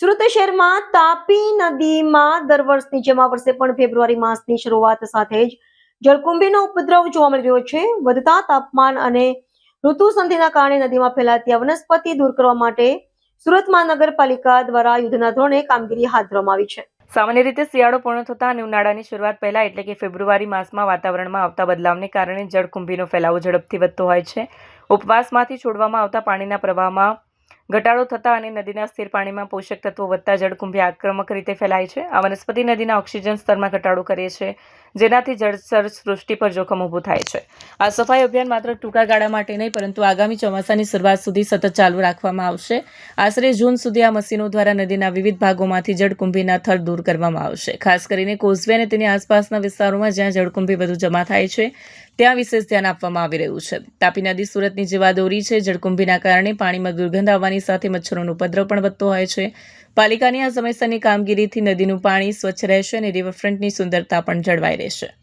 સુરત શહેરમાં તાપી નદીમાં દર વર્ષની જેમ આ વર્ષે પણ ફેબ્રુઆરી માસની શરૂઆત સાથે જ જળકુંભીનો ઉપદ્રવ જોવા મળી રહ્યો છે. વધતા તાપમાન અને ઋતુ સંધિના કારણે નદીમાં ફેલાતી વનસ્પતિ દૂર કરવા માટે સુરત મહાનગરપાલિકા દ્વારા યુદ્ધના ધોરણે કામગીરી હાથ ધરવામાં આવી છે. સામાન્ય રીતે શિયાળો પૂર્ણ થતાં અને ઉનાળાની શરૂઆત પહેલા એટલે કે ફેબ્રુઆરી માસમાં વાતાવરણમાં આવતા બદલાવને કારણે જળકુંભીનો ફેલાવો ઝડપથી વધતો હોય છે. ઉપવાસમાંથી છોડવામાં આવતા પાણીના પ્રવાહમાં ઘટાડો થતાં અને નદીના સ્થિર પાણીમાં પોષક તત્વો વધતા જળકુંભી આક્રમક રીતે ફેલાય છે. આ વનસ્પતિ નદીના ઓક્સિજન સ્તરમાં ઘટાડો કરે છે, જેનાથી જળચર સૃષ્ટિ પર જોખમ ઊભું થાય છે. આ સફાઈ અભિયાન માત્ર ટૂંકા ગાળા માટે નહીં, પરંતુ આગામી ચોમાસાની શરૂઆત સુધી સતત ચાલુ રાખવામાં આવશે. આશરે જૂન સુધી આ મશીનો દ્વારા નદીના વિવિધ ભાગોમાંથી જળકુંભીના થર દૂર કરવામાં આવશે. ખાસ કરીને કોઝવે અને તેની આસપાસના વિસ્તારોમાં જ્યાં જળકુંભી વધુ જમા થાય છે, ત્યાં વિશેષ ધ્યાન આપવામાં આવી રહ્યું છે. તાપી નદી સુરતની જીવાદોરી છે. જળકુંભીના કારણે પાણીમાં દુર્ગંધ આવવાની સાથે મચ્છરોનો ઉપદ્રવ પણ વધતો હોય છે. પાલિકાની આ સમયસરની કામગીરીથી નદીનું પાણી સ્વચ્છ રહેશે અને રિવરફ્રન્ટની સુંદરતા પણ જળવાઈ રહેશે.